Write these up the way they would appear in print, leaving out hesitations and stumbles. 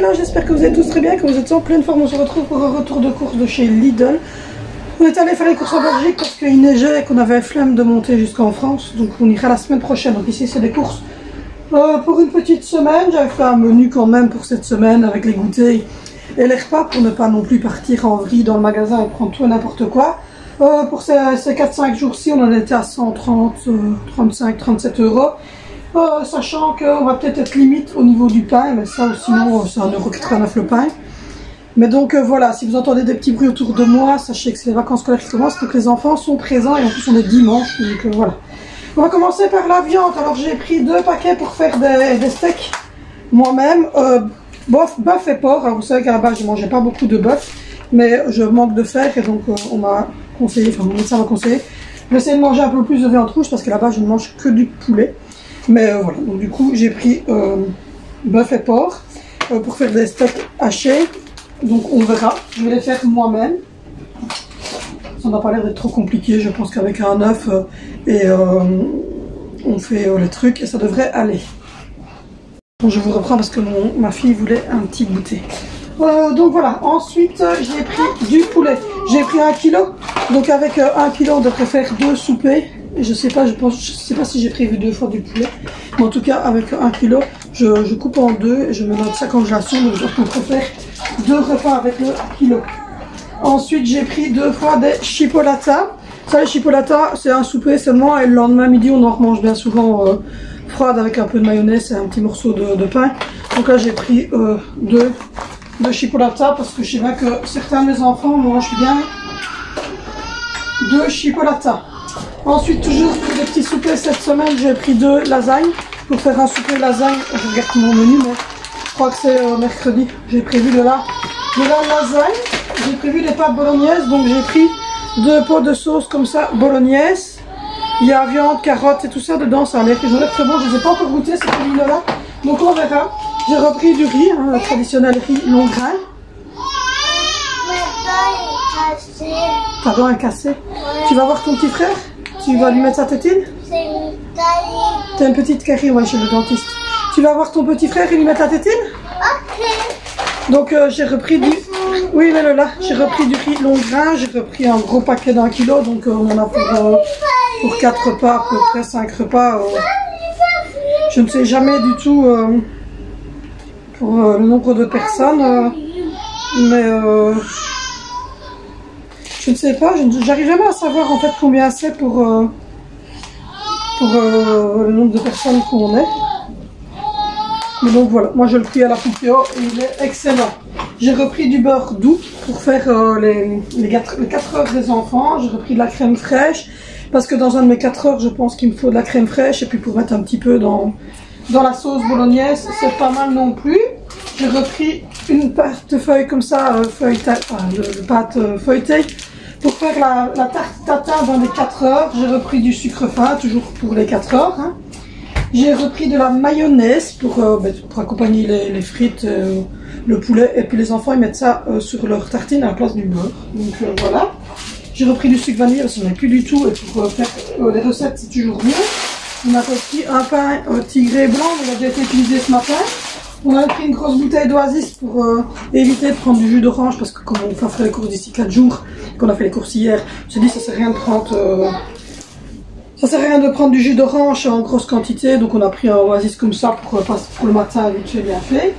hello, j'espère que vous êtes tous très bien, que vous êtes en pleine forme. On se retrouve pour un retour de course de chez Lidl. On est allé faire les courses en Belgique parce qu'il neigeait et qu'on avait flemme de monter jusqu'en France. Donc on ira la semaine prochaine. Donc ici c'est des courses pour une petite semaine. J'avais fait un menu quand même pour cette semaine avec les goûters et les repas pour ne pas non plus partir en vrille dans le magasin et prendre tout et n'importe quoi. Pour ces 4-5 jours-ci, on en était à 130, 35, 37 euros. Sachant qu'on va peut-être être limite au niveau du pain, mais ça sinon c'est 1,89 € le pain. Mais donc voilà, si vous entendez des petits bruits autour de moi, sachez que c'est les vacances scolaires qui commencent, que les enfants sont présents et en plus on est dimanche, donc voilà. On va commencer par la viande. Alors j'ai pris 2 paquets pour faire des steaks moi-même. Bœuf et porc. Alors, vous savez qu'à la base je ne mangeais pas beaucoup de bœuf, mais je manque de fer et donc on m'a conseillé, enfin mon médecin m'a conseillé d'essayer de manger un peu plus de viande rouge parce que là-bas je ne mange que du poulet. Mais voilà, donc du coup j'ai pris bœuf et porc pour faire des steaks hachés. Donc on verra, je vais les faire moi-même. Ça n'a pas l'air d'être trop compliqué, je pense qu'avec un œuf on fait les trucs et ça devrait aller. Bon, je vous reprends parce que ma fille voulait un petit goûter. Donc voilà, ensuite j'ai pris du poulet. J'ai pris 1 kg, donc avec 1 kg on devrait faire 2 soupers. Et je sais pas si j'ai prévu 2 fois du poulet. Mais en tout cas avec 1 kg, je coupe en 2 et je me mets dans sa congélation. Donc je peux faire 2 repas avec le kilo. Ensuite j'ai pris 2 fois des chipolatas. Ça les chipolatas c'est un souper seulement et le lendemain midi on en remange bien souvent froide avec un peu de mayonnaise et un petit morceau de pain. Donc là j'ai pris 2 chipolatas parce que je sais bien que certains de mes enfants mangent bien 2 chipolatas. Ensuite, toujours pour des petits soupers cette semaine, j'ai pris 2 lasagnes. Pour faire un souper lasagne, je regarde mon menu, mais je crois que c'est mercredi. J'ai prévu de la lasagne. J'ai prévu des pâtes bolognaises, donc j'ai pris 2 pots de sauce comme ça, bolognaise. Il y a viande, carottes et tout ça dedans, ça a l'air très bon. Je ne les ai pas encore goûté, ces produits-là. Donc on verra. J'ai repris du riz, le traditionnel riz long grain. Ta dent est cassée. Ouais. Tu vas voir ton petit frère? Tu vas lui mettre sa tétine? C'est une carie. T'as une petite carie, ouais, chez le dentiste. Tu vas voir ton petit frère et lui mettre la tétine? Ok. Donc j'ai repris du... Oui, mais là, j'ai repris du riz long grain. J'ai repris un gros paquet d'1 kg. Donc on en a pour 4 repas, à peu près 5 repas. Je ne sais jamais du tout pour le nombre de personnes. Mais... je ne sais pas, j'arrive jamais à savoir en fait combien c'est pour le nombre de personnes qu'on est. Mais donc voilà, moi je le pris à la coupure et il est excellent. J'ai repris du beurre doux pour faire les 4 heures des enfants. J'ai repris de la crème fraîche parce que dans un de mes 4 heures je pense qu'il me faut de la crème fraîche et puis pour mettre un petit peu dans la sauce bolognaise, c'est pas mal non plus. J'ai repris une pâte feuille comme ça, pâte feuilletée. Pour faire la tarte tatin dans les 4 heures, j'ai repris du sucre fin, toujours pour les 4 heures. Hein. J'ai repris de la mayonnaise pour accompagner les frites, le poulet. Et puis les enfants, ils mettent ça sur leur tartine à la place du beurre. Donc voilà. J'ai repris du sucre vanille, parce qu'on n'a plus du tout. Et pour faire les recettes, c'est toujours mieux. On a aussi un pain tigré blanc, il a déjà été utilisé ce matin. On a pris une grosse bouteille d'Oasis pour éviter de prendre du jus d'orange parce que comme on va faire les courses d'ici 4 jours, qu'on a fait les courses hier, je me suis dit ça sert à rien de prendre ça sert à rien de prendre du jus d'orange en grosse quantité, donc on a pris un Oasis comme ça pour le matin, vite fait bien fait.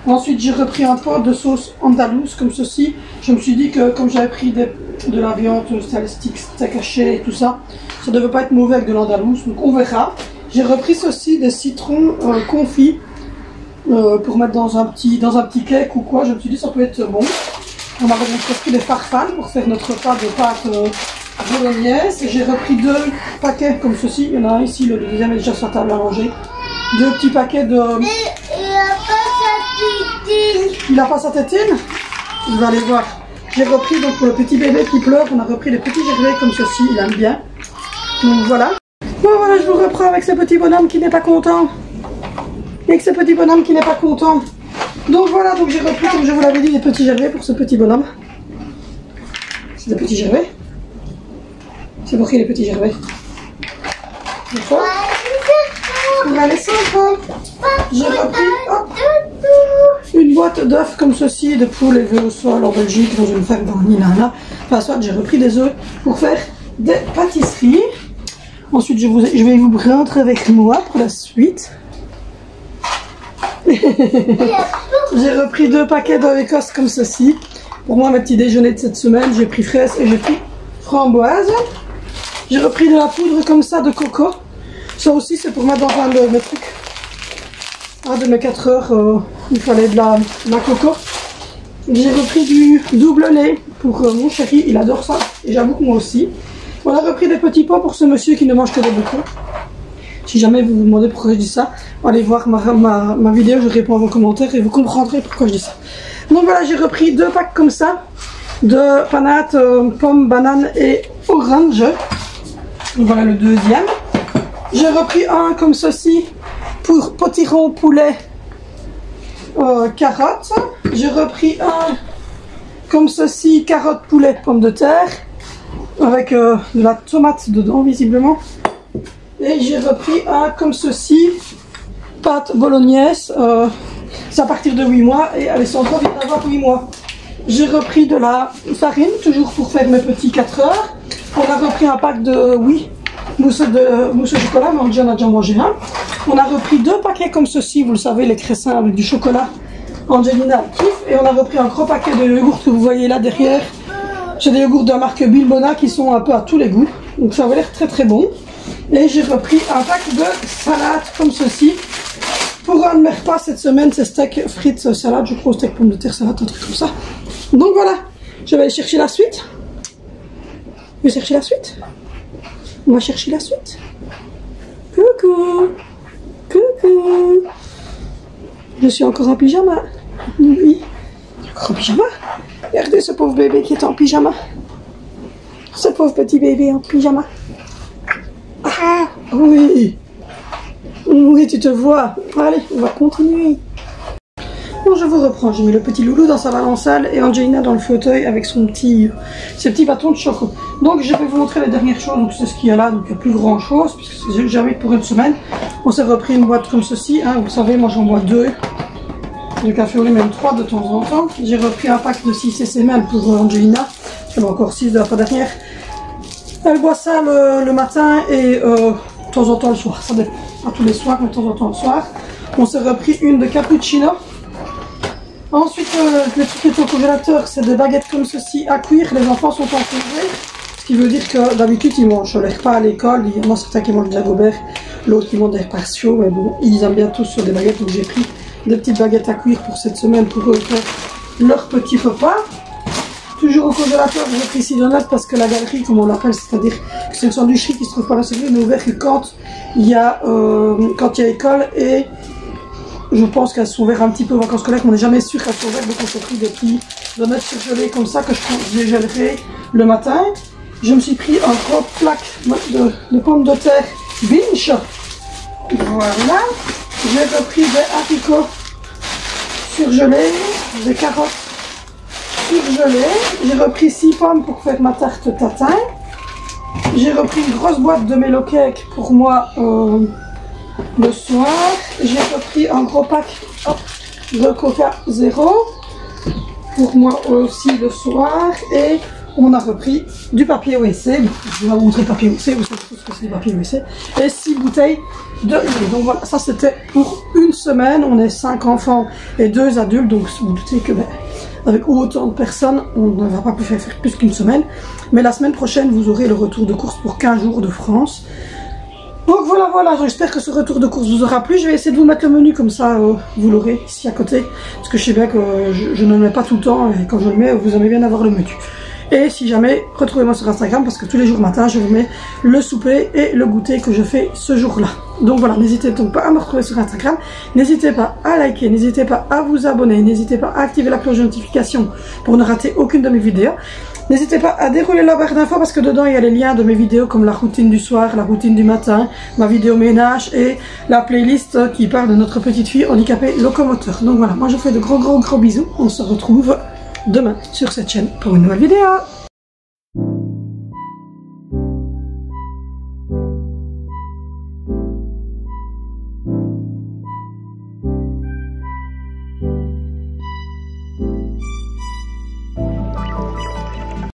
Ensuite j'ai repris un pot de sauce andalouse comme ceci. Je me suis dit que comme j'avais pris de la viande, steak haché et tout ça, ça ne devait pas être mauvais avec de l'andalouse, donc on verra. J'ai repris ceci des citrons confits. Pour mettre dans un petit cake ou quoi, je me suis dit ça peut être bon. On a repris des farfales pour faire notre repas de pâte bolognaise. J'ai repris 2 paquets comme ceci. Il y en a un ici, le deuxième est déjà sur la table à manger. 2 petits paquets de... Mais il n'a pas sa tétine. Il n'a pas sa tétine? Je vais aller voir. J'ai repris donc pour le petit bébé qui pleure, on a repris des petits gervais comme ceci, il aime bien. Donc voilà. Bon voilà, je vous reprends avec ce petit bonhomme qui n'est pas content. Et que ce petit bonhomme qui n'est pas content. Donc voilà, donc j'ai repris, comme je vous l'avais dit, des petits gervais pour ce petit bonhomme. C'est des petits gervais. C'est pour qui les petits gervais? On va laisser un peu. J'ai repris. Hop. une boîte d'œufs comme ceci, de poules élevées au sol en Belgique, dans une ferme dans Ninana. Enfin, soit j'ai repris des œufs pour faire des pâtisseries. Ensuite, je vais vous prendre avec moi pour la suite. J'ai repris 2 paquets d'œufs Écosse comme ceci. Pour moi, mes petits déjeuners de cette semaine, j'ai pris fraises et j'ai pris framboises. J'ai repris de la poudre comme ça de coco. Ça aussi, c'est pour mettre dans un de mes trucs. Ah, de mes 4 heures, il fallait de la coco. J'ai repris du double lait pour mon chéri, il adore ça. Et j'avoue que moi aussi. On a repris des petits pois pour ce monsieur qui ne mange que des bocaux. Si jamais vous vous demandez pourquoi je dis ça, allez voir ma vidéo, je réponds à vos commentaires et vous comprendrez pourquoi je dis ça. Donc voilà, j'ai repris 2 packs comme ça de panates, pommes, bananes et orange. Donc voilà le deuxième. J'ai repris un comme ceci pour potiron poulet carottes. J'ai repris un comme ceci carottes poulet pommes de terre avec de la tomate dedans visiblement. Et j'ai repris un comme ceci pâte bolognaise. C'est à partir de 8 mois et Alessandro vient d'avoir 8 mois. J'ai repris de la farine, toujours pour faire mes petits 4 heures. On a repris un pack de mousse au chocolat, mais on a déjà mangé un. On a repris 2 paquets comme ceci, vous le savez, les cressins avec du chocolat. Angelina kiffe. Et on a repris un gros paquet de yogourts que vous voyez là derrière. C'est des yogourts de la marque Bilbona qui sont un peu à tous les goûts. Donc ça avait l'air très très bon. Et j'ai repris un pack de salade comme ceci. Pour un de mes repas cette semaine, c'est steak, frites, salade, je crois, steak, pommes de terre, salade, un truc comme ça. Donc voilà, je vais aller chercher la suite. Je vais chercher la suite. On va chercher la suite. Coucou. Coucou. Je suis encore en pyjama. Oui. Encore en pyjama. Regardez ce pauvre bébé qui est en pyjama. Ce pauvre petit bébé en pyjama. Ah oui. Oui, tu te vois. Allez, on va continuer. Bon, je vous reprends. J'ai mis le petit loulou dans sa balancelle et Angelina dans le fauteuil avec ses petits bâtons de choco. Donc, je vais vous montrer les dernières choses. Donc, c'est ce qu'il y a là. Donc, il n'y a plus grand chose puisque c'est jamais pour une semaine. On s'est repris une boîte comme ceci. Hein. Vous savez, moi j'en bois 2. De café au lait, même 3 de temps en temps. J'ai repris un pack de 6 SML pour Angelina. J'en ai encore 6 de la fois dernière. Elle boit ça le matin et de temps en temps le soir. Ça dépend. Pas tous les soirs, mais de temps en temps le soir. On s'est repris une de cappuccino. Ensuite, le truc qui est au congélateur, c'est des baguettes comme ceci à cuire. Les enfants sont en congé. Ce qui veut dire que d'habitude, ils mangent les repas à l'école. Il y en a certains qui mangent des Dagobert, l'autre qui mange des repas chauds. Mais bon, ils aiment bien tous des baguettes. Donc j'ai pris des petites baguettes à cuire pour cette semaine pour eux faire leur petit repas. Toujours au congélateur, j'ai pris 6 donuts parce que la galerie, comme on l'appelle, c'est-à-dire que c'est une sandwicherie qui se trouve pas là, n'est ouvert que quand il y a école et je pense qu'elles sont ouvertes un petit peu aux vacances scolaires, mais on n'est jamais sûr qu'elles sont ouvertes, donc on s'est pris des petits donuts surgelés comme ça que je dégèlerai le matin. Je me suis pris un gros plaque de pommes de terre Binch. Voilà. J'ai repris des haricots surgelés, des carottes surgelées. J'ai repris 6 pommes pour faire ma tarte tatin. J'ai repris une grosse boîte de Melo Cake pour moi le soir. J'ai repris un gros pack de Coca Zéro pour moi aussi le soir. Et on a repris du papier WC. Je vais vous montrer le papier WC, vous savez tous ce que c'est le papier WC. Et 6 bouteilles de lait. Donc voilà, ça c'était pour une semaine. On est 5 enfants et 2 adultes. Donc vous vous doutez que avec autant de personnes, on ne va pas faire plus qu'une semaine. Mais la semaine prochaine, vous aurez le retour de course pour 15 jours de France. Donc voilà, j'espère que ce retour de course vous aura plu. Je vais essayer de vous mettre le menu comme ça, vous l'aurez ici à côté. Parce que je sais bien que je ne le mets pas tout le temps et quand je le mets, vous aimez bien avoir le menu. Et si jamais, retrouvez-moi sur Instagram parce que tous les jours matin, je vous mets le souper et le goûter que je fais ce jour-là. Donc voilà, n'hésitez donc pas à me retrouver sur Instagram. N'hésitez pas à liker, n'hésitez pas à vous abonner, n'hésitez pas à activer la cloche de notification pour ne rater aucune de mes vidéos. N'hésitez pas à dérouler la barre d'infos parce que dedans il y a les liens de mes vidéos comme la routine du soir, la routine du matin, ma vidéo ménage et la playlist qui parle de notre petite fille handicapée locomoteur. Donc voilà, moi je fais de gros bisous. On se retrouve demain sur cette chaîne pour une nouvelle vidéo.